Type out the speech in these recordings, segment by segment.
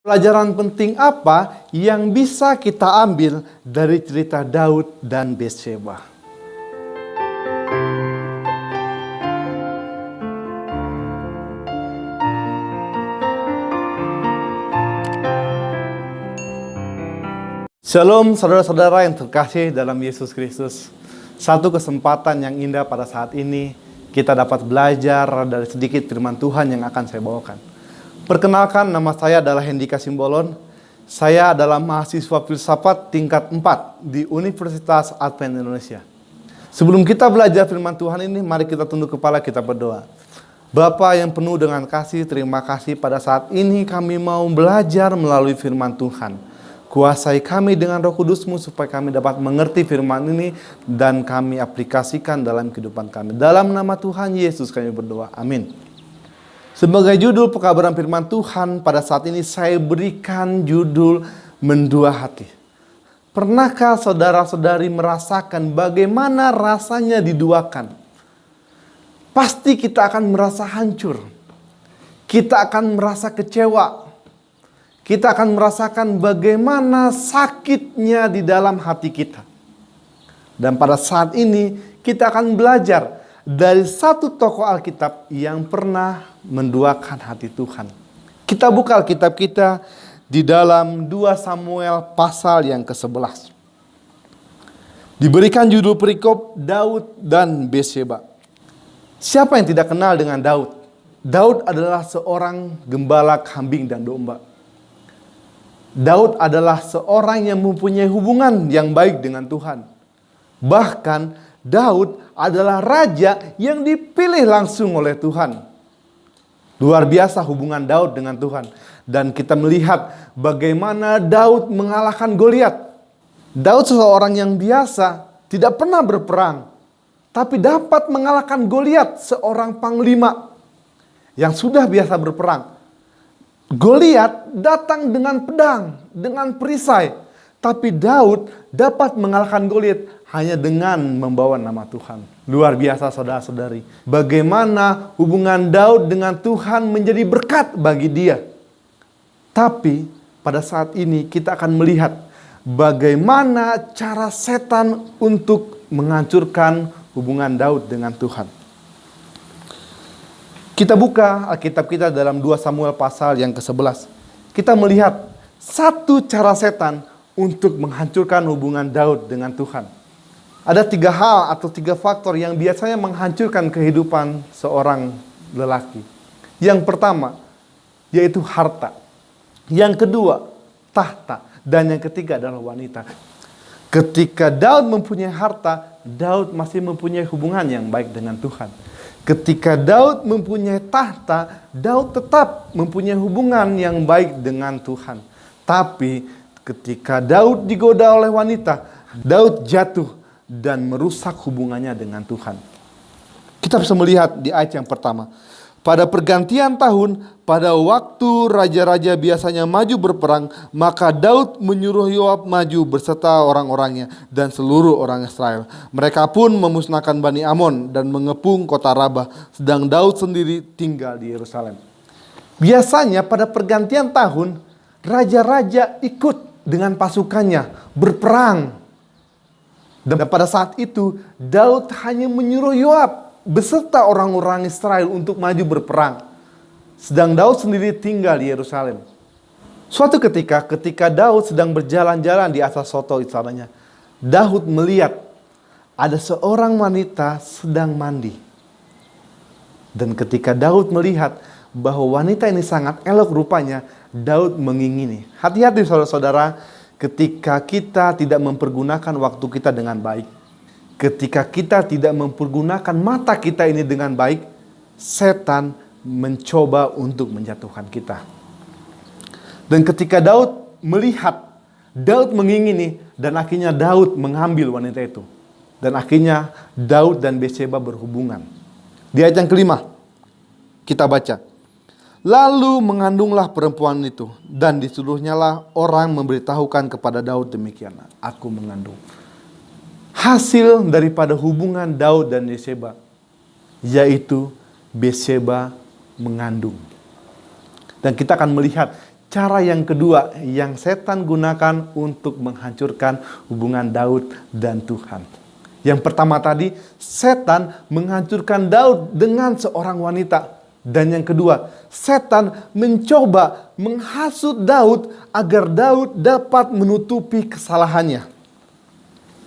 Pelajaran penting apa yang bisa kita ambil dari cerita Daud dan Batsheba? Shalom saudara-saudara yang terkasih dalam Yesus Kristus. Satu kesempatan yang indah pada saat ini kita dapat belajar dari sedikit firman Tuhan yang akan saya bawakan. Perkenalkan, nama saya adalah Hendika Simbolon. Saya adalah mahasiswa filsafat tingkat 4 di Universitas Advent Indonesia. Sebelum kita belajar firman Tuhan ini, mari kita tunduk kepala, kita berdoa. Bapa yang penuh dengan kasih, terima kasih pada saat ini kami mau belajar melalui firman Tuhan. Kuasai kami dengan Roh Kudus-Mu supaya kami dapat mengerti firman ini dan kami aplikasikan dalam kehidupan kami. Dalam nama Tuhan Yesus kami berdoa. Amin. Sebagai judul pekabaran firman Tuhan pada saat ini saya berikan judul Mendua Hati. Pernahkah saudara-saudari merasakan bagaimana rasanya diduakan? Pasti kita akan merasa hancur. Kita akan merasa kecewa. Kita akan merasakan bagaimana sakitnya di dalam hati kita. Dan pada saat ini kita akan belajar dari satu tokoh Alkitab yang pernah menduakan hati Tuhan. Kita buka Alkitab kita di dalam 2 Samuel pasal yang ke-11. Diberikan judul perikop Daud dan Batsheba. Siapa yang tidak kenal dengan Daud? Daud adalah seorang gembala kambing dan domba. Daud adalah seorang yang mempunyai hubungan yang baik dengan Tuhan. Bahkan Daud adalah raja yang dipilih langsung oleh Tuhan. Luar biasa hubungan Daud dengan Tuhan. Dan kita melihat bagaimana Daud mengalahkan Goliat. Daud seseorang yang biasa, tidak pernah berperang, tapi dapat mengalahkan Goliat, seorang panglima yang sudah biasa berperang. Goliat datang dengan pedang, dengan perisai. Tapi Daud dapat mengalahkan Goliat hanya dengan membawa nama Tuhan. Luar biasa saudara-saudari. Bagaimana hubungan Daud dengan Tuhan menjadi berkat bagi dia. Tapi pada saat ini kita akan melihat bagaimana cara setan untuk menghancurkan hubungan Daud dengan Tuhan. Kita buka Alkitab kita dalam 2 Samuel pasal yang ke-11. Kita melihat satu cara setan untuk menghancurkan hubungan Daud dengan Tuhan. Ada 3 hal atau 3 faktor yang biasanya menghancurkan kehidupan seorang lelaki. Yang pertama, yaitu harta. Yang kedua, tahta. Dan yang ketiga adalah wanita. Ketika Daud mempunyai harta, Daud masih mempunyai hubungan yang baik dengan Tuhan. Ketika Daud mempunyai tahta, Daud tetap mempunyai hubungan yang baik dengan Tuhan. Tapi ketika Daud digoda oleh wanita, Daud jatuh dan merusak hubungannya dengan Tuhan. Kita bisa melihat di ayat yang pertama. Pada pergantian tahun, pada waktu raja-raja biasanya maju berperang, maka Daud menyuruh Yoab maju beserta orang-orangnya dan seluruh orang Israel. Mereka pun memusnahkan Bani Amon dan mengepung kota Rabah, sedang Daud sendiri tinggal di Yerusalem. Biasanya pada pergantian tahun, raja-raja ikut dengan pasukannya berperang. Dan pada saat itu, Daud hanya menyuruh Yoab beserta orang-orang Israel untuk maju berperang. Sedang Daud sendiri tinggal di Yerusalem. Suatu ketika Daud sedang berjalan-jalan di atas soto istananya, Daud melihat ada seorang wanita sedang mandi. Dan ketika Daud melihat bahwa wanita ini sangat elok rupanya, Daud mengingini. Hati-hati saudara-saudara, ketika kita tidak mempergunakan waktu kita dengan baik. Ketika kita tidak mempergunakan mata kita ini dengan baik, setan mencoba untuk menjatuhkan kita. Dan ketika Daud melihat, Daud mengingini, dan akhirnya Daud mengambil wanita itu. Dan akhirnya Daud dan Batsheba berhubungan. Di ayat yang kelima, kita baca. Lalu mengandunglah perempuan itu, dan disuruhnyalah orang memberitahukan kepada Daud demikian, aku mengandung. Hasil daripada hubungan Daud dan Batsheba, yaitu Batsheba mengandung. Dan kita akan melihat Cara yang kedua yang setan gunakan untuk menghancurkan hubungan Daud dan Tuhan. Yang pertama tadi, setan menghancurkan Daud dengan seorang wanita. Dan yang kedua, setan mencoba menghasut Daud agar Daud dapat menutupi kesalahannya.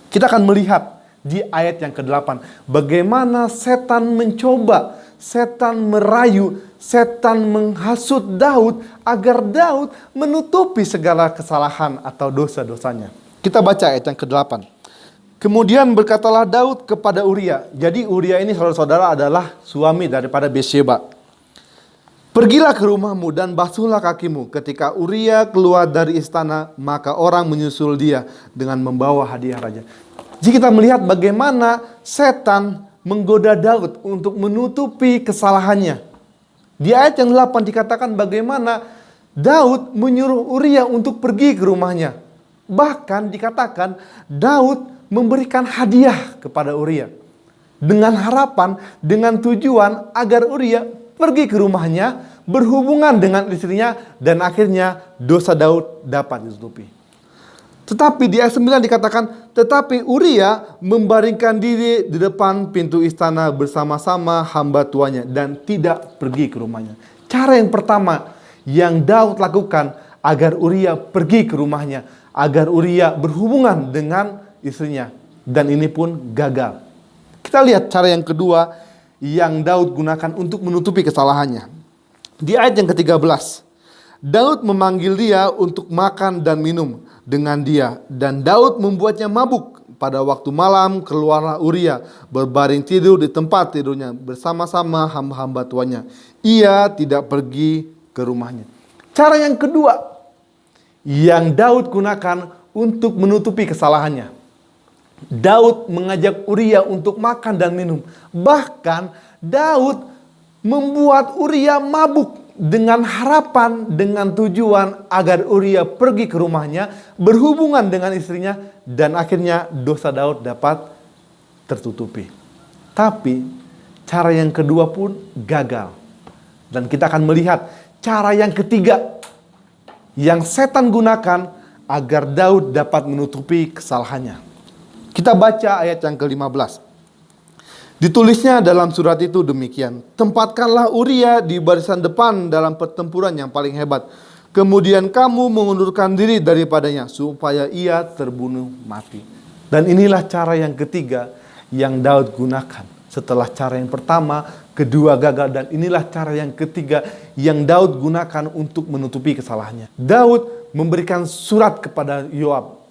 Kita akan melihat di ayat yang ke-8 bagaimana setan mencoba, setan merayu, setan menghasut Daud agar Daud menutupi segala kesalahan atau dosa-dosanya. Kita baca ayat yang ke-8. Kemudian berkatalah Daud kepada Uria. Jadi Uria ini saudara-saudara adalah suami daripada Batsyeba. Pergilah ke rumahmu dan basuhlah kakimu. Ketika Uria keluar dari istana, maka orang menyusul dia dengan membawa hadiah raja. Jadi kita melihat bagaimana setan menggoda Daud untuk menutupi kesalahannya. Di ayat yang 8 dikatakan bagaimana Daud menyuruh Uria untuk pergi ke rumahnya. Bahkan dikatakan Daud memberikan hadiah kepada Uria. Dengan harapan, dengan tujuan agar Uria pergi ke rumahnya, berhubungan dengan istrinya, dan akhirnya dosa Daud dapat ditutupi. Tetapi di ayat 9 dikatakan, tetapi Uria membaringkan diri di depan pintu istana bersama-sama hamba tuanya dan tidak pergi ke rumahnya. Cara yang pertama yang Daud lakukan agar Uria pergi ke rumahnya, agar Uria berhubungan dengan istrinya, dan ini pun gagal. Kita lihat cara yang kedua yang Daud gunakan untuk menutupi kesalahannya. Di ayat yang ke-13, Daud memanggil dia untuk makan dan minum dengan dia, dan Daud membuatnya mabuk. Pada waktu malam keluarlah Uria berbaring tidur di tempat tidurnya bersama-sama hamba-hamba tuannya. Ia tidak pergi ke rumahnya. Cara yang kedua yang Daud gunakan untuk menutupi kesalahannya. Daud mengajak Uria untuk makan dan minum. Bahkan Daud membuat Uria mabuk dengan harapan, dengan tujuan agar Uria pergi ke rumahnya, berhubungan dengan istrinya, dan akhirnya dosa Daud dapat tertutupi. Tapi cara yang kedua pun gagal. Dan kita akan melihat cara yang ketiga yang setan gunakan agar Daud dapat menutupi kesalahannya. Kita baca ayat yang ke-15. Ditulisnya dalam surat itu demikian. Tempatkanlah Uria di barisan depan dalam pertempuran yang paling hebat. Kemudian kamu mengundurkan diri daripadanya supaya ia terbunuh mati. Dan inilah cara yang ketiga yang Daud gunakan. Setelah cara yang pertama, kedua gagal, dan inilah cara yang ketiga yang Daud gunakan untuk menutupi kesalahannya. Daud memberikan surat kepada Yoab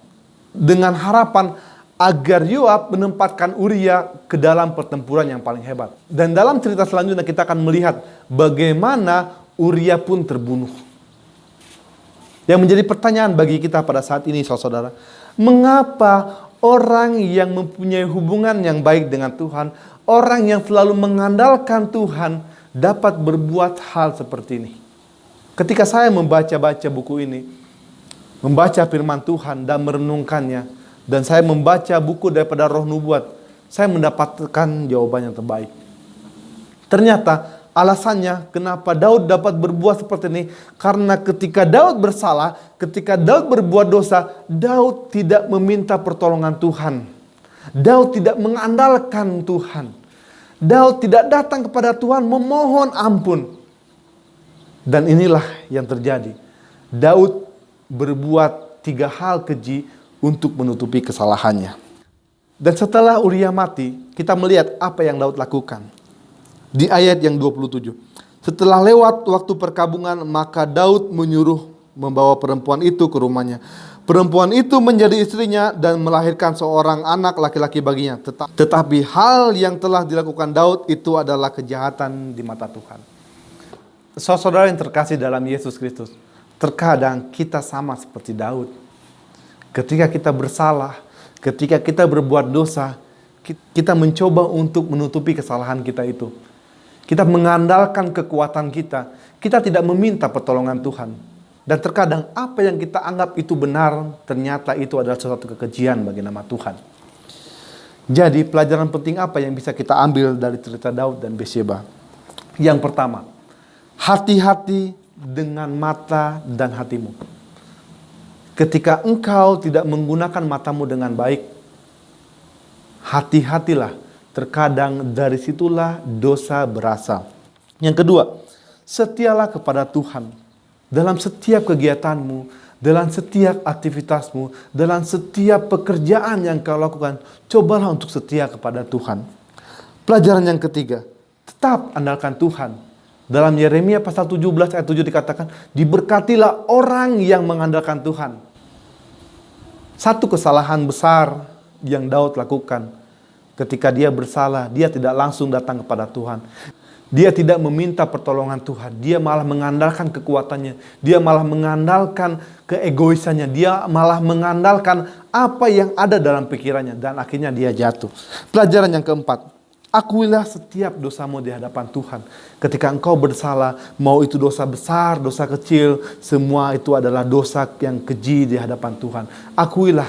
dengan harapan agar Yoab menempatkan Uria ke dalam pertempuran yang paling hebat. Dan dalam cerita selanjutnya kita akan melihat bagaimana Uria pun terbunuh. Yang menjadi pertanyaan bagi kita pada saat ini, saudara, mengapa orang yang mempunyai hubungan yang baik dengan Tuhan, orang yang selalu mengandalkan Tuhan, dapat berbuat hal seperti ini? Ketika saya membaca-baca buku ini, membaca firman Tuhan dan merenungkannya, dan saya membaca buku daripada Roh Nubuat, saya mendapatkan jawaban yang terbaik. Ternyata alasannya kenapa Daud dapat berbuat seperti ini, karena ketika Daud bersalah, ketika Daud berbuat dosa, Daud tidak meminta pertolongan Tuhan. Daud tidak mengandalkan Tuhan. Daud tidak datang kepada Tuhan memohon ampun. Dan inilah yang terjadi. Daud berbuat 3 hal keji untuk menutupi kesalahannya. Dan setelah Uria mati, kita melihat apa yang Daud lakukan. Di ayat yang 27. Setelah lewat waktu perkabungan, maka Daud menyuruh membawa perempuan itu ke rumahnya. Perempuan itu menjadi istrinya dan melahirkan seorang anak laki-laki baginya. Tetapi hal yang telah dilakukan Daud itu adalah kejahatan di mata Tuhan. Saudara yang terkasih dalam Yesus Kristus, terkadang kita sama seperti Daud. Ketika kita bersalah, ketika kita berbuat dosa, kita mencoba untuk menutupi kesalahan kita itu. Kita mengandalkan kekuatan kita. Kita tidak meminta pertolongan Tuhan. Dan terkadang apa yang kita anggap itu benar, ternyata itu adalah sesuatu kekejian bagi nama Tuhan. Jadi pelajaran penting apa yang bisa kita ambil dari cerita Daud dan Batsyeba? Yang pertama, hati-hati dengan mata dan hatimu. Ketika engkau tidak menggunakan matamu dengan baik, hati-hatilah, terkadang dari situlah dosa berasal. Yang kedua, setialah kepada Tuhan dalam setiap kegiatanmu, dalam setiap aktivitasmu, dalam setiap pekerjaan yang kau lakukan. Cobalah untuk setia kepada Tuhan. Pelajaran yang ketiga, tetap andalkan Tuhan. Dalam Yeremia pasal 17 ayat 7 dikatakan, diberkatilah orang yang mengandalkan Tuhan. Satu kesalahan besar yang Daud lakukan. Ketika dia bersalah, dia tidak langsung datang kepada Tuhan. Dia tidak meminta pertolongan Tuhan. Dia malah mengandalkan kekuatannya. Dia malah mengandalkan keegoisannya. Dia malah mengandalkan apa yang ada dalam pikirannya. Dan akhirnya dia jatuh. Pelajaran yang keempat. Akuilah setiap dosamu di hadapan Tuhan. Ketika engkau bersalah, mau itu dosa besar, dosa kecil, semua itu adalah dosa yang keji di hadapan Tuhan. Akuilah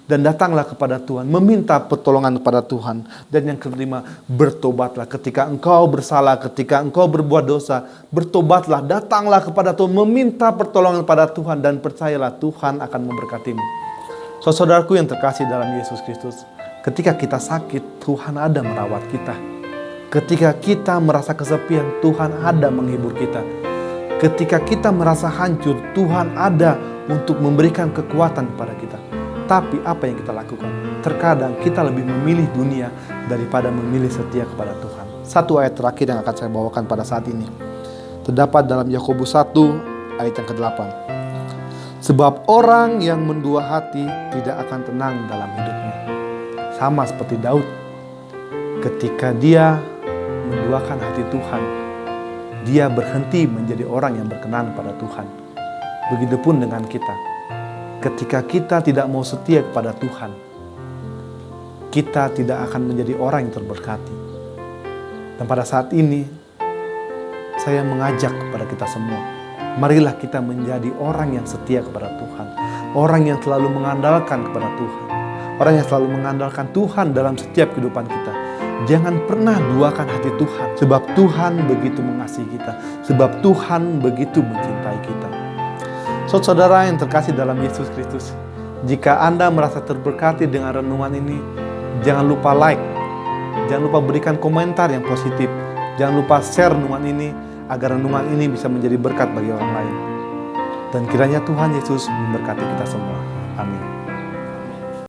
dan datanglah kepada Tuhan, meminta pertolongan kepada Tuhan. Dan yang kelima, bertobatlah. Ketika engkau bersalah, ketika engkau berbuat dosa, bertobatlah, datanglah kepada Tuhan, meminta pertolongan kepada Tuhan, dan percayalah Tuhan akan memberkatimu. Saudaraku yang terkasih dalam Yesus Kristus, ketika kita sakit, Tuhan ada merawat kita. Ketika kita merasa kesepian, Tuhan ada menghibur kita. Ketika kita merasa hancur, Tuhan ada untuk memberikan kekuatan kepada kita. Tapi apa yang kita lakukan? Terkadang kita lebih memilih dunia daripada memilih setia kepada Tuhan. Satu ayat terakhir yang akan saya bawakan pada saat ini terdapat dalam Yakobus 1 ayat yang ke-8. Sebab orang yang mendua hati tidak akan tenang dalam hidupnya. Sama seperti Daud, ketika dia menduakan hati Tuhan, dia berhenti menjadi orang yang berkenan pada Tuhan. Begitupun dengan kita. Ketika kita tidak mau setia kepada Tuhan, kita tidak akan menjadi orang yang terberkati. Dan pada saat ini, saya mengajak kepada kita semua, marilah kita menjadi orang yang setia kepada Tuhan. Orang yang selalu mengandalkan kepada Tuhan. Orang yang selalu mengandalkan Tuhan dalam setiap kehidupan kita. Jangan pernah duakan hati Tuhan. Sebab Tuhan begitu mengasihi kita. Sebab Tuhan begitu mencintai kita. Saudara yang terkasih dalam Yesus Kristus, jika Anda merasa terberkati dengan renungan ini, jangan lupa like. Jangan lupa berikan komentar yang positif. Jangan lupa share renungan ini, agar renungan ini bisa menjadi berkat bagi orang lain. Dan kiranya Tuhan Yesus memberkati kita semua. Amin.